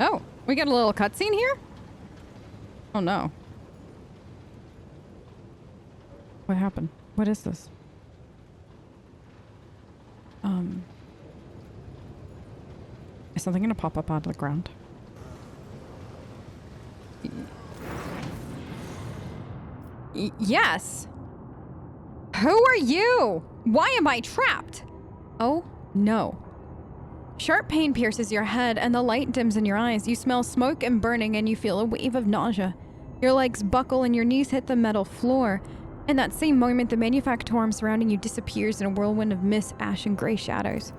Oh, we got a little cutscene here? Oh no. What happened? What is this? Is something gonna pop up out of the ground? Yes. Who are you? Why am I trapped? Oh, no. Sharp pain pierces your head and the light dims in your eyes. You smell smoke and burning and you feel a wave of nausea. Your legs buckle and your knees hit the metal floor. In that same moment, the manufactorum surrounding you disappears in a whirlwind of mist, ash, and gray shadows.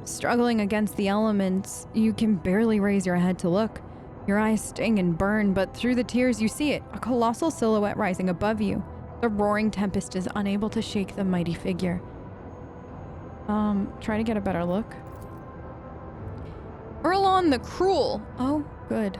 Struggling against the elements, you can barely raise your head to look. Your eyes sting and burn, but through the tears you see it, a colossal silhouette rising above you. The roaring tempest is unable to shake the mighty figure. Try to get a better look. Erlon the Cruel. Oh, good.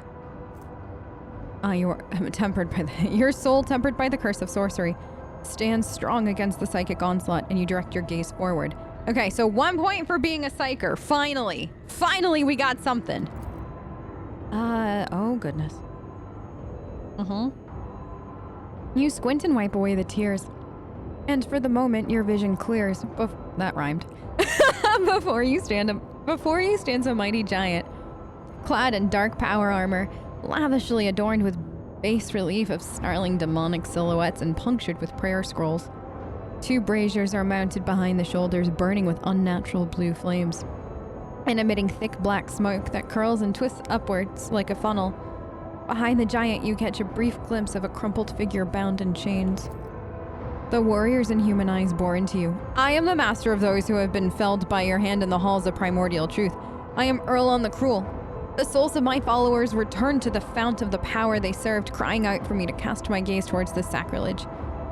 Your soul, tempered by the curse of sorcery, stands strong against the psychic onslaught, and you direct your gaze forward. Okay, so 1 point for being a psyker. Finally. Finally, we got something. Oh goodness. You squint and wipe away the tears. And for the moment, your vision clears. That rhymed. Before you stands a mighty giant, clad in dark power armor, lavishly adorned with bas relief of snarling demonic silhouettes and punctured with prayer scrolls. 2 braziers are mounted behind the shoulders, burning with unnatural blue flames and emitting thick black smoke that curls and twists upwards like a funnel. Behind the giant, you catch a brief glimpse of a crumpled figure bound in chains. The warriors and human eyes bore into you. I am the master of those who have been felled by your hand in the halls of primordial truth. I am Erlon the Cruel. The souls of my followers returned to the fount of the power they served, crying out for me to cast my gaze towards this sacrilege.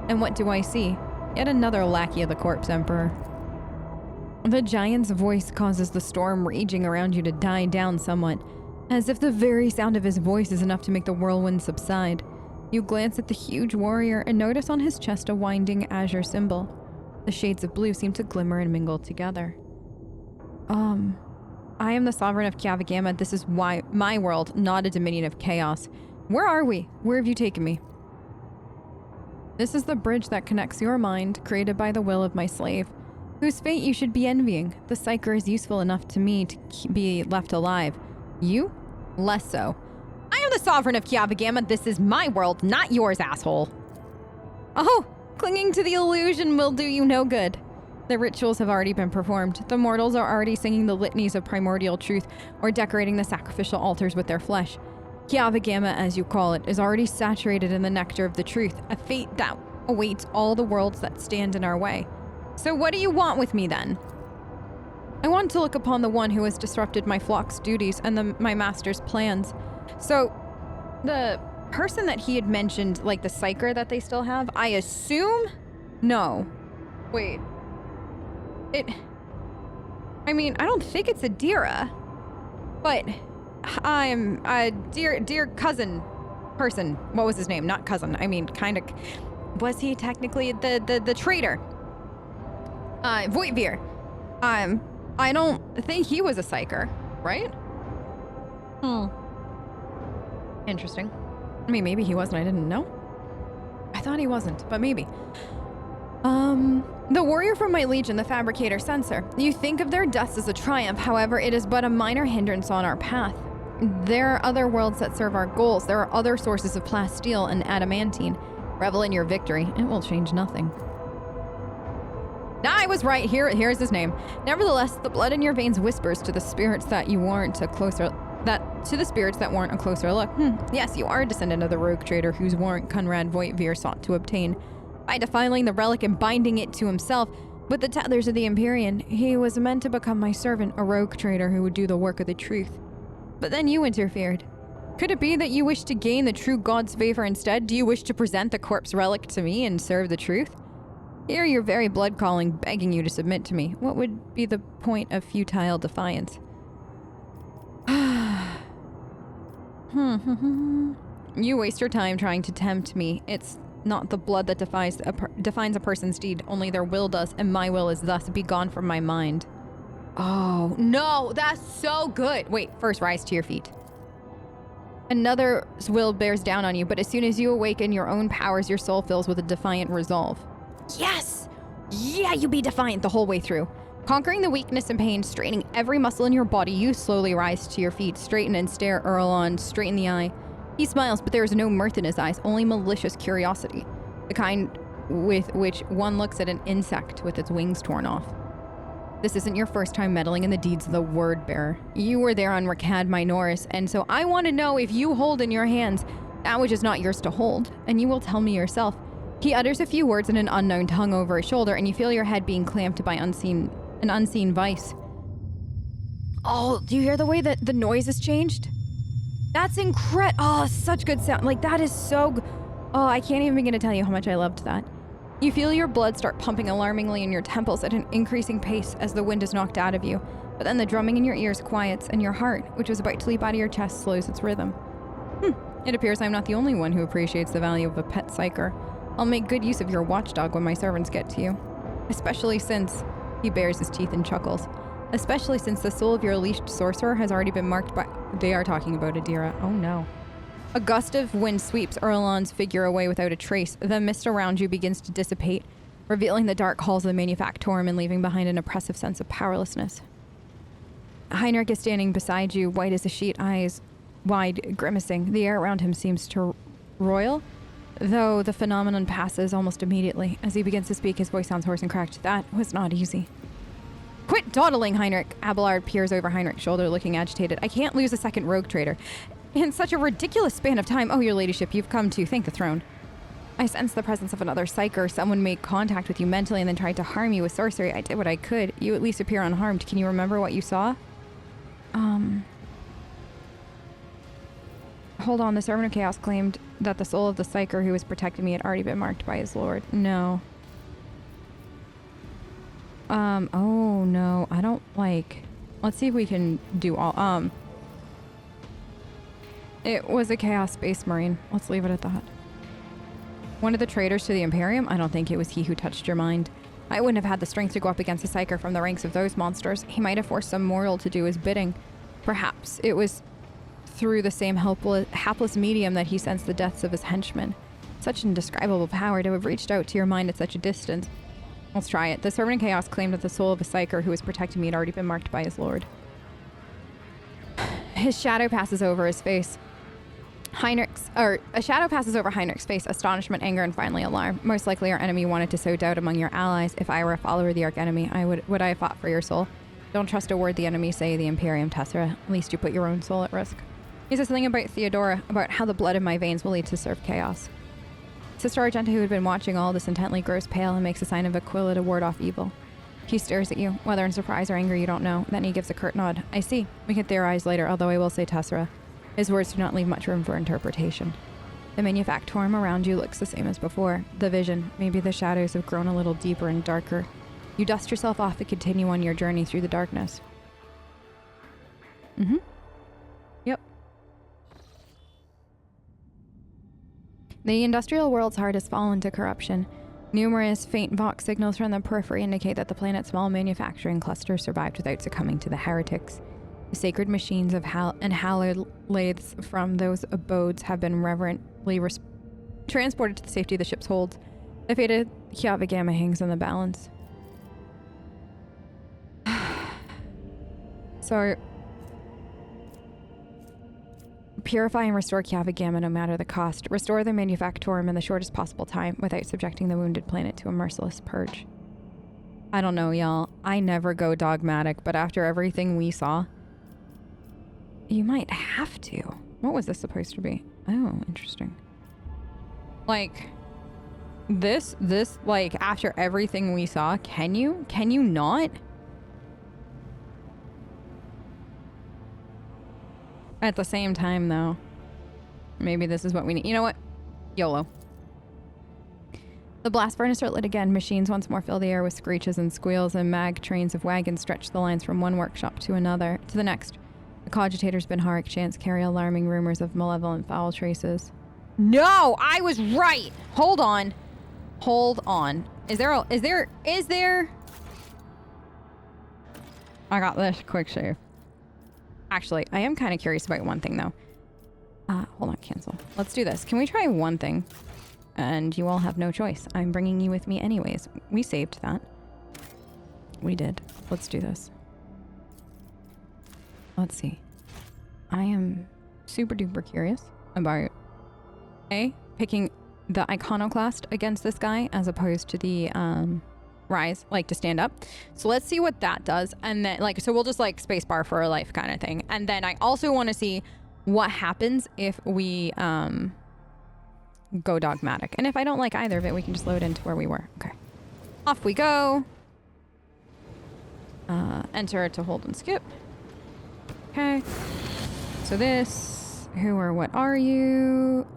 And what do I see? Yet another lackey of the Corpse Emperor. The giant's voice causes the storm raging around you to die down somewhat, as if the very sound of his voice is enough to make the whirlwind subside. You glance at the huge warrior and notice on his chest a winding azure symbol. The shades of blue seem to glimmer and mingle together. I am the sovereign of Kav Gamma. This is my world, not a dominion of chaos. Where are we? Where have you taken me? This is the bridge that connects your mind, created by the will of my slave, whose fate you should be envying. The Psyker is useful enough to me to be left alive. You? Less so. I am the sovereign of Kav Gamma. This is my world, not yours, asshole. Oh, clinging to the illusion will do you no good. The rituals have already been performed. The mortals are already singing the litanies of primordial truth or decorating the sacrificial altars with their flesh. Kav Gamma, as you call it, is already saturated in the nectar of the truth, a fate that awaits all the worlds that stand in our way. So what do you want with me then? I want to look upon the one who has disrupted my flock's duties and my master's plans. So the person that he had mentioned, like the Psyker that they still have, I assume? No. Wait. I mean, I don't think it's Adira, but I'm a dear cousin person. What was his name? Not cousin. I mean, kind of. Was he technically the traitor? Voitvir. I don't think he was a Psyker, right? Interesting. I mean, maybe he wasn't. I didn't know. I thought he wasn't, but maybe. The warrior from my legion, the Fabricator Censor. You think of their deaths as a triumph, however, it is but a minor hindrance on our path. There are other worlds that serve our goals. There are other sources of plasteel and adamantine. Revel in your victory. It will change nothing. I was right. Here's his name. Nevertheless, the blood in your veins whispers to the spirits that warrant a closer look. Yes, you are a descendant of the rogue trader whose warrant Conrad Voitvir sought to obtain. By defiling the relic and binding it to himself with the tethers of the Empyrean, he was meant to become my servant, a rogue trader who would do the work of the truth. But then you interfered. Could it be that you wish to gain the true God's favor instead? Do you wish to present the corpse relic to me and serve the truth? Hear your very blood calling, begging you to submit to me. What would be the point of futile defiance? You waste your time trying to tempt me. It's not the blood that defines a person's deed, only their will does, and my will is thus be gone from my mind. Oh, no, that's so good. Wait, first rise to your feet. Another's will bears down on you, but as soon as you awaken your own powers, your soul fills with a defiant resolve. Yes! Yeah, you be defiant the whole way through. Conquering the weakness and pain, straightening every muscle in your body, you slowly rise to your feet, straighten and stare Erlon straight in the eye. He smiles, but there is no mirth in his eyes, only malicious curiosity. The kind with which one looks at an insect with its wings torn off. This isn't your first time meddling in the deeds of the Word Bearer. You were there on Rakad Minoris, and so I want to know if you hold in your hands that which is not yours to hold, and you will tell me yourself. He utters a few words in an unknown tongue over his shoulder, and you feel your head being clamped by an unseen vice. Oh, do you hear the way that the noise has changed? That's incredible. Oh, such good sound. Like, that is so good. Oh, I can't even begin to tell you how much I loved that. You feel your blood start pumping alarmingly in your temples at an increasing pace as the wind is knocked out of you, but then the drumming in your ears quiets and your heart, which was about to leap out of your chest, slows its rhythm. It appears I'm not the only one who appreciates the value of a pet psyker. I'll make good use of your watchdog when my servants get to you. Especially since, he bares his teeth and chuckles, especially since the soul of your leashed sorcerer has already been marked by... They are talking about Adira. Oh no. A gust of wind sweeps Erlon's figure away without a trace. The mist around you begins to dissipate, revealing the dark halls of the Manufactorum and leaving behind an oppressive sense of powerlessness. Heinrich is standing beside you, white as a sheet, eyes wide, grimacing. The air around him seems to roil, though the phenomenon passes almost immediately. As he begins to speak, his voice sounds hoarse and cracked. That was not easy. Quit dawdling, Heinrich! Abelard peers over Heinrich's shoulder, looking agitated. I can't lose a second rogue trader. In such a ridiculous span of time. Oh, your ladyship, you've come to thank the throne. I sense the presence of another psyker. Someone made contact with you mentally and then tried to harm you with sorcery. I did what I could. You at least appear unharmed. Can you remember what you saw? Hold on. The Servant of Chaos claimed that the soul of the psyker who was protecting me had already been marked by his lord. No. Oh no. I don't like... Let's see if we can do all... It was a Chaos Space Marine. Let's leave it at that. One of the traitors to the Imperium? I don't think it was he who touched your mind. I wouldn't have had the strength to go up against a Psyker from the ranks of those monsters. He might have forced some mortal to do his bidding. Perhaps it was through the same hapless medium that he sensed the deaths of his henchmen. Such indescribable power to have reached out to your mind at such a distance. Let's try it. The Servant of Chaos claimed that the soul of a Psyker who was protecting me had already been marked by his lord. His shadow passes over his face. A shadow passes over Heinrich's face, astonishment, anger, and finally alarm. Most likely our enemy wanted to sow doubt among your allies. If I were a follower of the Archenemy, would I have fought for your soul? Don't trust a word the enemy say, the Imperium, Tessera. At least you put your own soul at risk. He says something about Theodora, about how the blood in my veins will lead to serve chaos. Sister Argenta, who had been watching all this intently, grows pale and makes a sign of Aquila to ward off evil. He stares at you, whether in surprise or anger you don't know. Then he gives a curt nod. I see. We can theorize later, although I will say Tessera. His words do not leave much room for interpretation. The Manufactorum around you looks the same as before. The vision, maybe the shadows have grown a little deeper and darker. You dust yourself off and continue on your journey through the darkness. Yep. The industrial world's heart has fallen to corruption. Numerous faint Vox signals from the periphery indicate that the planet's small manufacturing cluster survived without succumbing to the heretics. The sacred machines of and hallowed lathes from those abodes have been reverently transported to the safety of the ship's holds. The fate of Kav Gamma hangs in the balance. So, purify and restore Kav Gamma no matter the cost. Restore the Manufactorum in the shortest possible time without subjecting the wounded planet to a merciless purge. I don't know, y'all. I never go dogmatic, but after everything we saw... You might have to. What was this supposed to be? Oh, interesting. Like, this, like, after everything we saw, can you not? At the same time, though, maybe this is what we need. You know what? YOLO. The blast furnace are lit again. Machines once more fill the air with screeches and squeals, and mag trains of wagons stretch the lines from one workshop to the next. The cogitator's Binharic chants carry alarming rumors of malevolent foul traces. No! I was right! Hold on. Hold on. Is there... I got this quick save. Actually, I am kind of curious about one thing, though. Hold on, cancel. Let's do this. Can we try one thing? And you all have no choice. I'm bringing you with me anyways. We saved that. We did. Let's do this. Let's see. I am super duper curious about picking the iconoclast against this guy as opposed to the rise, like to stand up. So let's see what that does. And then so we'll just like spacebar for a life kind of thing. And then I also want to see what happens if we go dogmatic. And if I don't like either of it, we can just load into where we were. Okay. Off we go. Enter to hold and skip. Okay. So this, who or what are you?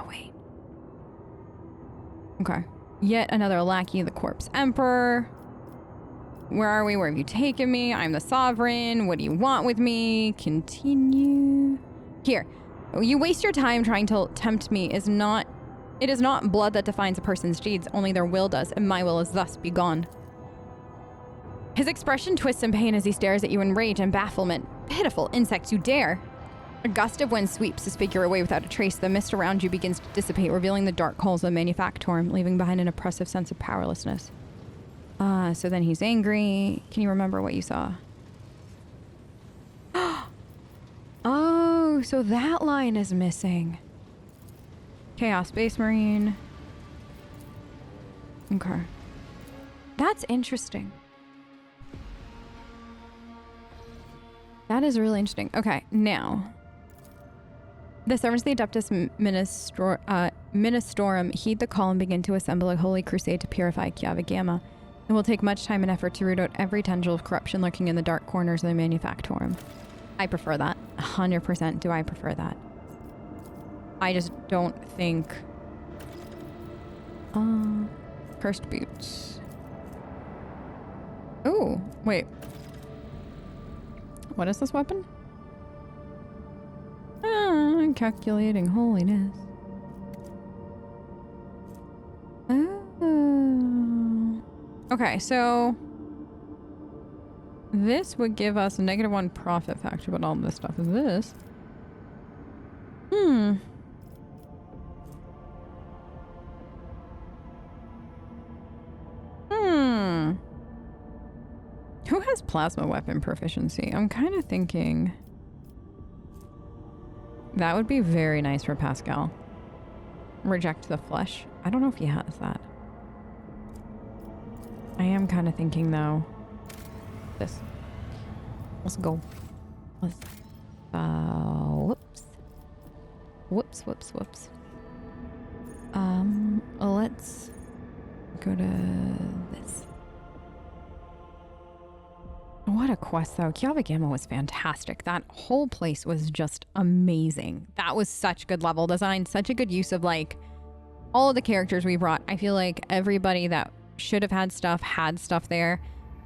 Wait. Okay. Yet another lackey, the Corpse Emperor. Where are we? Where have you taken me? I'm the sovereign. What do you want with me? Continue. Here. You waste your time trying to tempt me. It is not blood that defines a person's deeds, only their will does, and my will is thus begone. His expression twists in pain as he stares at you in rage and bafflement. Pitiful insects, you dare! A gust of wind sweeps his figure away without a trace. The mist around you begins to dissipate, revealing the dark halls of the Manufactorum, leaving behind an oppressive sense of powerlessness. So then he's angry. Can you remember what you saw? Oh, so that line is missing. Chaos Space Marine. Okay. That's interesting. That is really interesting. Okay, now. The servants of the Adeptus Ministorum heed the call and begin to assemble a holy crusade to purify Kav Gamma. It will take much time and effort to root out every tendril of corruption lurking in the dark corners of the Manufactorum. I prefer that. 100% do I prefer that. I just don't think... Cursed Boots. Oh, wait. What is this weapon? Calculating holiness. Oh. Okay, so this would give us a -1 profit factor, but all this stuff is this. Who has plasma weapon proficiency? I'm kind of thinking that would be very nice for Pascal. Reject the flesh. I don't know if he has that. I am kind of thinking though. This. Let's go. Let's. Whoops. Whoops. Whoops. Whoops. Let's go to this. What a quest though. Kav Gamma was fantastic. That whole place was just amazing. That was such good level design, such a good use of like all of the characters we brought. I feel like everybody that should have had stuff there.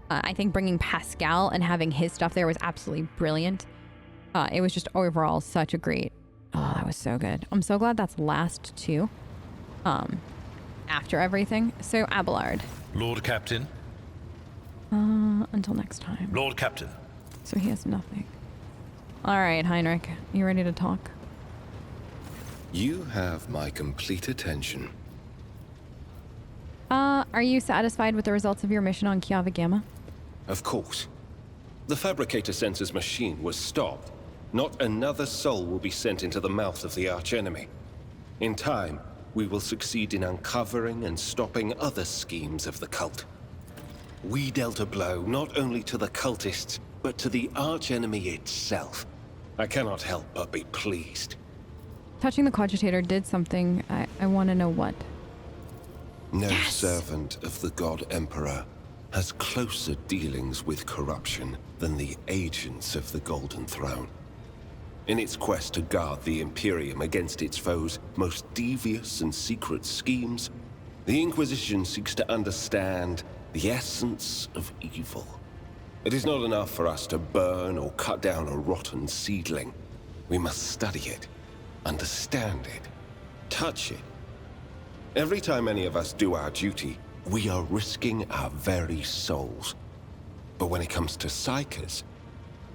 I think bringing Pascal and having his stuff there was absolutely brilliant. It was just overall such a great... Oh, that was so good. I'm so glad that's last too. After everything. So Abelard. Lord Captain. Until next time. Lord Captain. So he has nothing. All right, Heinrich. You ready to talk? You have my complete attention. Are you satisfied with the results of your mission on Kav Gamma? Of course. The Fabricator Sensor's machine was stopped. Not another soul will be sent into the mouth of the archenemy. In time, we will succeed in uncovering and stopping other schemes of the cult. We dealt a blow not only to the cultists, but to the archenemy itself. I cannot help but be pleased. Touching the cogitator did something. I want to know what. No servant of the God Emperor has closer dealings with corruption than the agents of the Golden Throne. In its quest to guard the Imperium against its foes' most devious and secret schemes, the Inquisition seeks to understand the essence of evil. It is not enough for us to burn or cut down a rotten seedling. We must study it, understand it, touch it. Every time any of us do our duty, we are risking our very souls. But when it comes to Psykers,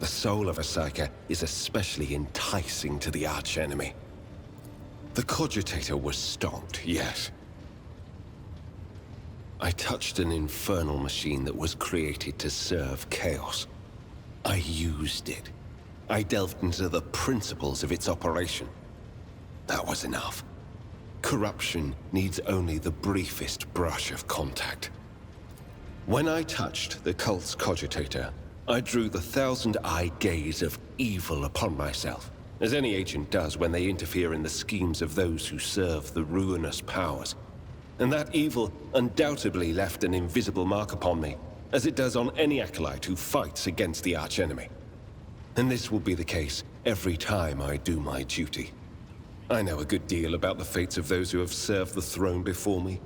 The soul of a Psyker is especially enticing to the archenemy. The cogitator was stopped, yes. I touched an infernal machine that was created to serve chaos. I used it. I delved into the principles of its operation. That was enough. Corruption needs only the briefest brush of contact. When I touched the cult's cogitator, I drew the thousand-eye gaze of evil upon myself, as any agent does when they interfere in the schemes of those who serve the ruinous powers. And that evil undoubtedly left an invisible mark upon me, as it does on any acolyte who fights against the archenemy. And this will be the case every time I do my duty. I know a good deal about the fates of those who have served the throne before me.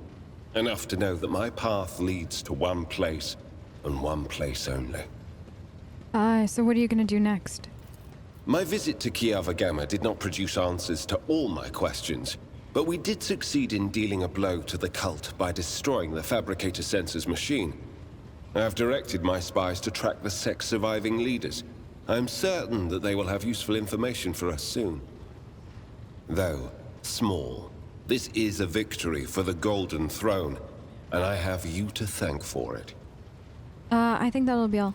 Enough to know that my path leads to one place, and one place only. So what are you gonna do next? My visit to Kav Gamma did not produce answers to all my questions, but we did succeed in dealing a blow to the cult by destroying the Fabricator Sensor's machine. I have directed my spies to track the sect's surviving leaders. I am certain that they will have useful information for us soon. Though small, this is a victory for the Golden Throne, and I have you to thank for it. I think that'll be all.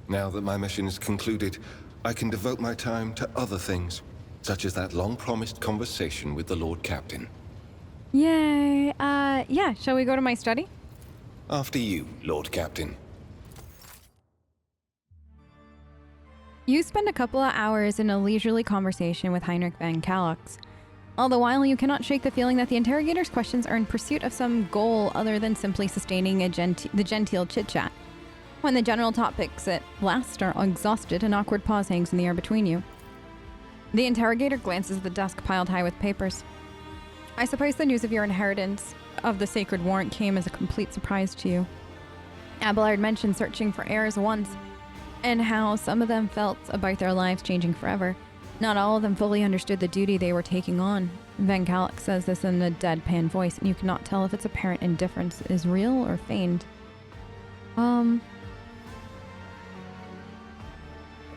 Now that my mission is concluded, I can devote my time to other things, such as that long-promised conversation with the Lord Captain. Yay! Yeah, shall we go to my study? After you, Lord Captain. You spend a couple of hours in a leisurely conversation with Heinrich van Kalox. All the while, you cannot shake the feeling that the interrogator's questions are in pursuit of some goal other than simply sustaining the genteel chit-chat. When the general topics at last are exhausted, an awkward pause hangs in the air between you. The interrogator glances at the desk piled high with papers. I suppose the news of your inheritance of the sacred warrant came as a complete surprise to you. Abelard mentioned searching for heirs once, and how some of them felt about their lives changing forever. Not all of them fully understood the duty they were taking on. Van Kalox says this in a deadpan voice, and you cannot tell if its apparent indifference is real or feigned.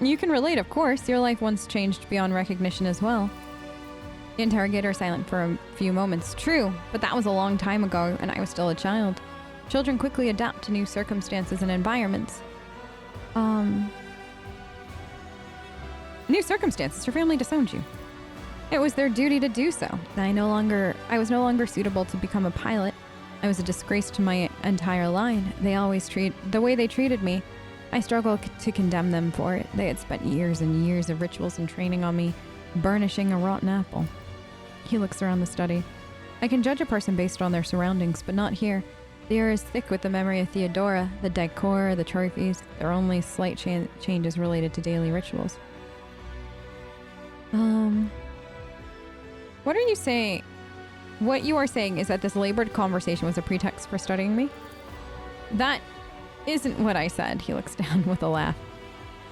You can relate, of course. Your life once changed beyond recognition as well. The interrogator is silent for a few moments. True, but that was a long time ago, and I was still a child. Children quickly adapt to new circumstances and environments. New circumstances. Your family disowned you. It was their duty to do so. I was no longer suitable to become a pilot. I was a disgrace to my entire line. The way they treated me, I struggle to condemn them for it. They had spent years and years of rituals and training on me, burnishing a rotten apple. He looks around the study. I can judge a person based on their surroundings, but not here. The air is thick with the memory of Theodora, the decor, the trophies. There are only slight changes related to daily rituals. What are you saying? What you are saying is that this labored conversation was a pretext for studying me? That isn't what I said. He looks down with a laugh.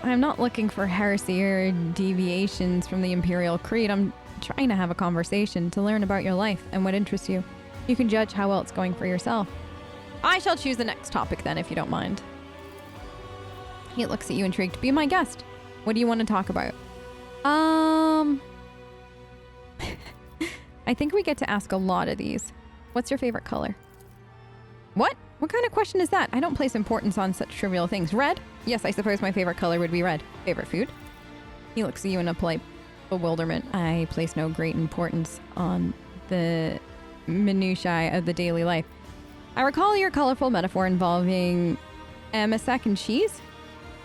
I'm not looking for heresy or deviations from the Imperial Creed. I'm trying to have a conversation to learn about your life and what interests you. You can judge how well it's going for yourself. I shall choose the next topic then, if you don't mind. He looks at you intrigued. Be my guest. What do you want to talk about? I think we get to ask a lot of these. What's your favorite color? What? What kind of question is that? I don't place importance on such trivial things. Red? Yes, I suppose my favorite color would be red. Favorite food? He looks at you in a polite bewilderment. I place no great importance on the minutiae of the daily life. I recall your colorful metaphor involving MSEC and cheese.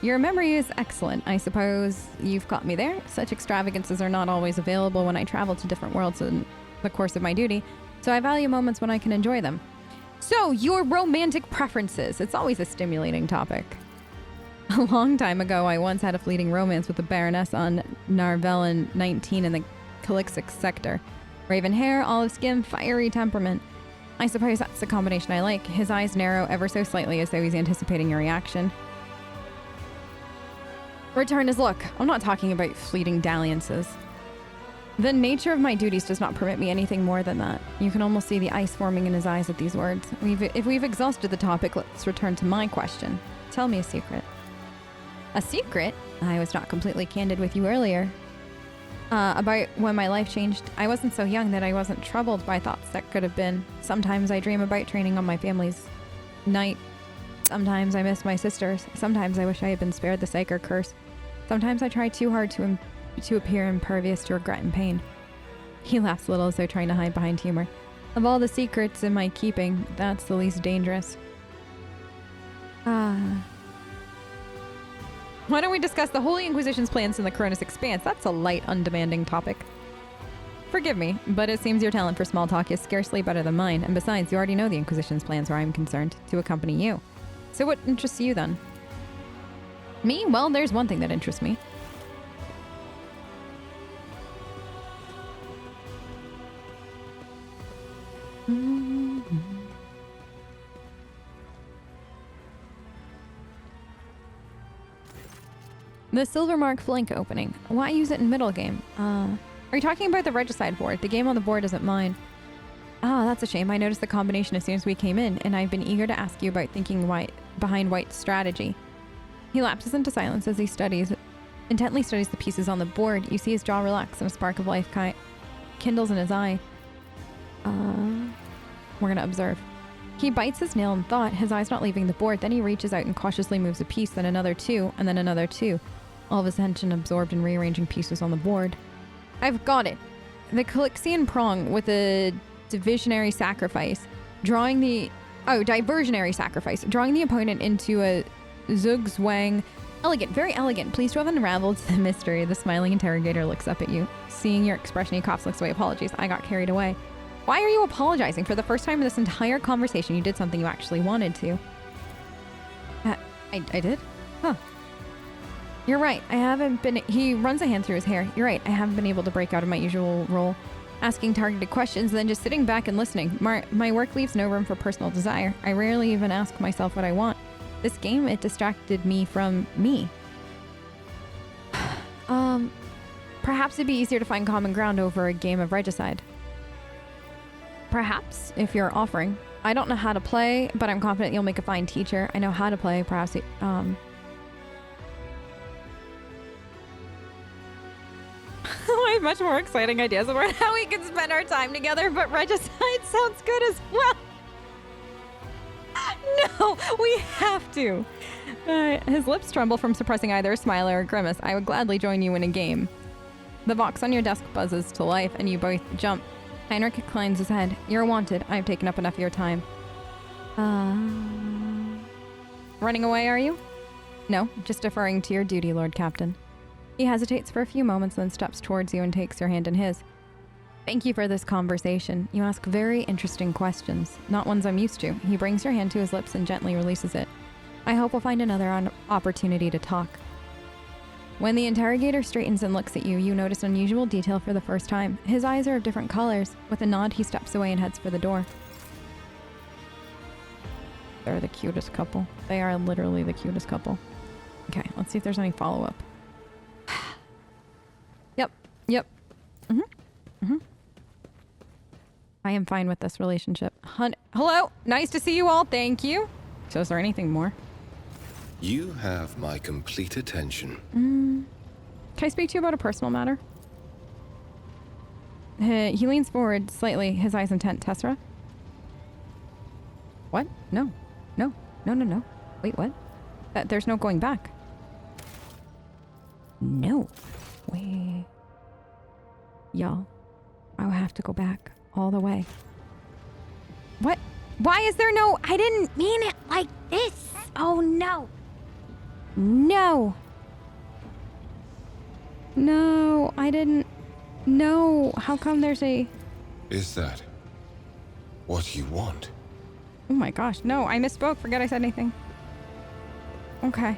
Your memory is excellent. I suppose you've got me there. Such extravagances are not always available when I travel to different worlds in the course of my duty, so I value moments when I can enjoy them. So, your romantic preferences. It's always a stimulating topic. A long time ago, I once had a fleeting romance with the Baroness on Narvellan 19 in the Calixix sector. Raven hair, olive skin, fiery temperament. I suppose that's the combination I like. His eyes narrow ever so slightly as though he's anticipating your reaction. Return his look. I'm not talking about fleeting dalliances. The nature of my duties does not permit me anything more than that. You can almost see the ice forming in his eyes at these words. If we've exhausted the topic, let's return to my question. Tell me a secret. A secret? I was not completely candid with you earlier. About when my life changed. I wasn't so young that I wasn't troubled by thoughts that could have been. Sometimes I dream about training on my family's night. Sometimes I miss my sisters. Sometimes I wish I had been spared the Psyker curse. Sometimes I try too hard to appear impervious to regret and pain. He laughs a little as though trying to hide behind humor. Of all the secrets in my keeping, that's the least dangerous. Why don't we discuss the Holy Inquisition's plans in the Koronus Expanse? That's a light, undemanding topic. Forgive me, but it seems your talent for small talk is scarcely better than mine, and besides, you already know the Inquisition's plans where I'm concerned, to accompany you. So what interests you then? Me? Well, there's one thing that interests me. The Silvermark flank opening. Why use it in middle game? Are you talking about the Regicide board? The game on the board isn't mine. Ah, that's a shame. I noticed the combination as soon as we came in, and I've been eager to ask you about thinking behind White's strategy. He lapses into silence as he intently studies the pieces on the board. You see his jaw relax and a spark of life kindles in his eye. We're gonna observe. He bites his nail in thought, his eyes not leaving the board. Then he reaches out and cautiously moves a piece, then another two, and then another two. All of his attention absorbed in rearranging pieces on the board. I've got it. The Calixian prong with a diversionary sacrifice, drawing the opponent into a zugzwang. Elegant, very elegant. Please to have unraveled the mystery. The smiling interrogator looks up at you. Seeing your expression, he coughs, looks away. Apologies, I got carried away. Why are you apologizing? For the first time in this entire conversation, you did something you actually wanted to. I did? Huh. You're right. I haven't been... He runs a hand through his hair. You're right. I haven't been able to break out of my usual role. Asking targeted questions, then just sitting back and listening. My work leaves no room for personal desire. I rarely even ask myself what I want. This game, it distracted me from me. Perhaps it'd be easier to find common ground over a game of Regicide. Perhaps, if you're offering. I don't know how to play, but I'm confident you'll make a fine teacher. I know how to play, perhaps I have much more exciting ideas about how we can spend our time together, but Regicide sounds good as well. No, we have to. His lips tremble from suppressing either a smile or a grimace. I would gladly join you in a game. The box on your desk buzzes to life, and you both jump. Heinrich inclines his head. You're wanted. I've taken up enough of your time. Running away, are you? No, just deferring to your duty, Lord Captain. He hesitates for a few moments, then steps towards you and takes your hand in his. Thank you for this conversation. You ask very interesting questions, not ones I'm used to. He brings your hand to his lips and gently releases it. I hope we'll find another opportunity to talk. When the interrogator straightens and looks at you, you notice an unusual detail for the first time. His eyes are of different colors. With a nod, he steps away and heads for the door. They're the cutest couple. They are literally the cutest couple. Okay, let's see if there's any follow-up. Yep. I am fine with this relationship. Hello? Nice to see you all. Thank you. So is there anything more? You have my complete attention. Can I speak to you about a personal matter? He leans forward slightly, his eyes intent. Tessera? What? No. Wait, what? There's no going back. No. Wait. Y'all, I'll have to go back all the way. What? Why is there no... I didn't mean it like this. Oh, no. No, I didn't. No, how come there's a... Is that what you want? Oh my gosh, no, I misspoke. Forget I said anything. Okay.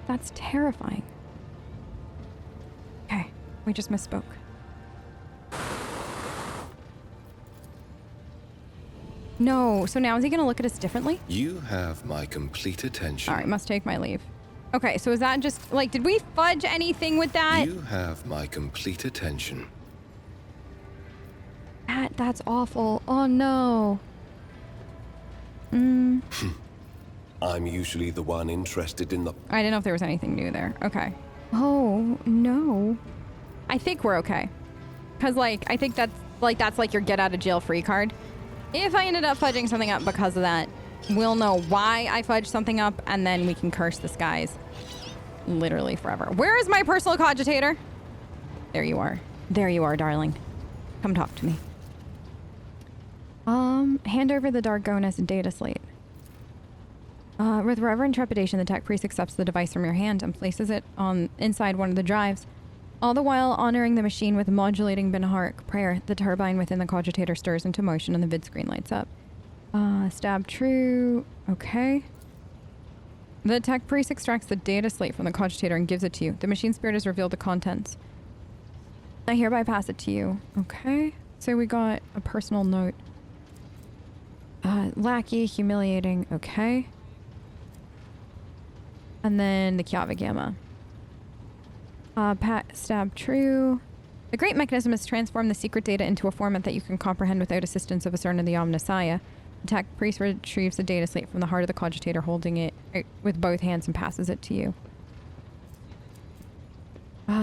That's terrifying. Okay, we just misspoke. No, so now is he gonna look at us differently? You have my complete attention. Alright, must take my leave. Okay, so is that just, like, did we fudge anything with that? You have my complete attention. That's awful. Oh no. I'm usually the one interested in the... I didn't know if there was anything new there. Okay. Oh, no. I think we're okay. Because, like, I think that's like your get out of jail free card. If I ended up fudging something up because of that, we'll know why I fudged something up, and then we can curse the skies literally forever. Where is my personal cogitator? There you are. There you are, darling. Come talk to me. Hand over the Dargonus data slate. With reverent trepidation, the tech priest accepts the device from your hand and places it inside one of the drives, all the while honoring the machine with a modulating Binhark prayer. The turbine within the cogitator stirs into motion and the vid screen lights up. Stab true. Okay. The tech priest extracts the data slate from the cogitator and gives it to you. The machine spirit has revealed the contents. I hereby pass it to you. Okay. So we got a personal note. Lackey, humiliating. Okay. And then the Kav Gamma. Stab true. The great mechanism has transformed the secret data into a format that you can comprehend without assistance of a certain of the Omnissiah. The tech priest retrieves the data slate from the heart of the cogitator, holding it with both hands, and passes it to you.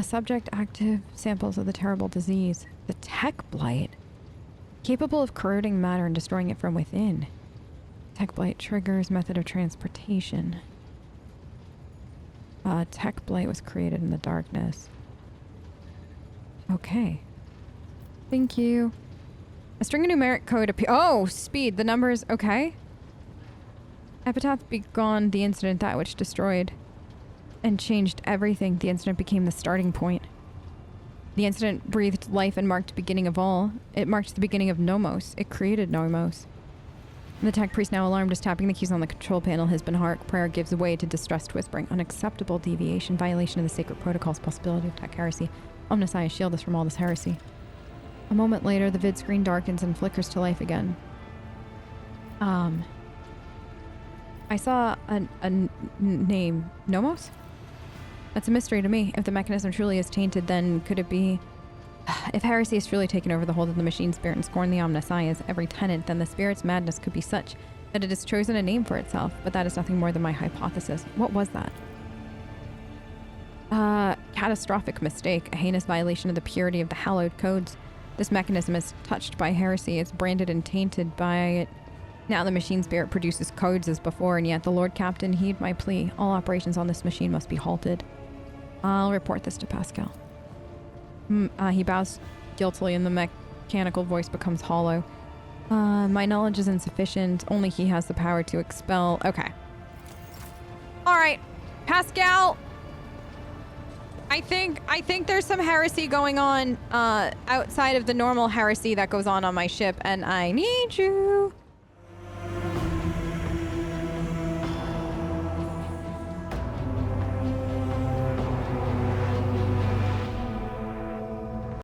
Subject active samples of the terrible disease. The tech blight. Capable of corroding matter and destroying it from within. Tech blight triggers method of transportation. Tech blight was created in the darkness. Okay. Thank you. A string of numeric code oh, speed. The numbers. Okay. Epitaph begone the incident that which destroyed and changed everything. The incident became the starting point. The incident breathed life and marked the beginning of all. It marked the beginning of Nomos. It created Nomos. The tech priest, now alarmed, is tapping the keys on the control panel. His Binhark prayer gives way to distressed whispering. Unacceptable deviation, violation of the sacred protocols, possibility of tech heresy. Omnissiah, shield us from all this heresy. A moment later, the vid screen darkens and flickers to life again. I saw a name. Nomos? That's a mystery to me. If the mechanism truly is tainted, then could it be... If heresy has truly taken over the hold of the machine spirit and scorned the Omnissiah's every tenet, then the spirit's madness could be such that it has chosen a name for itself. But that is nothing more than my hypothesis. What was that? Catastrophic mistake. A heinous violation of the purity of the hallowed codes. This mechanism is touched by heresy. It's branded and tainted by it. Now the machine spirit produces codes as before, and yet the Lord Captain heed my plea. All operations on this machine must be halted. I'll report this to Pascal. He bows guiltily and the mechanical voice becomes hollow. My knowledge is insufficient. Only he has the power to expel. Okay. Alright. Pascal! I think there's some heresy going on outside of the normal heresy that goes on my ship, and I need you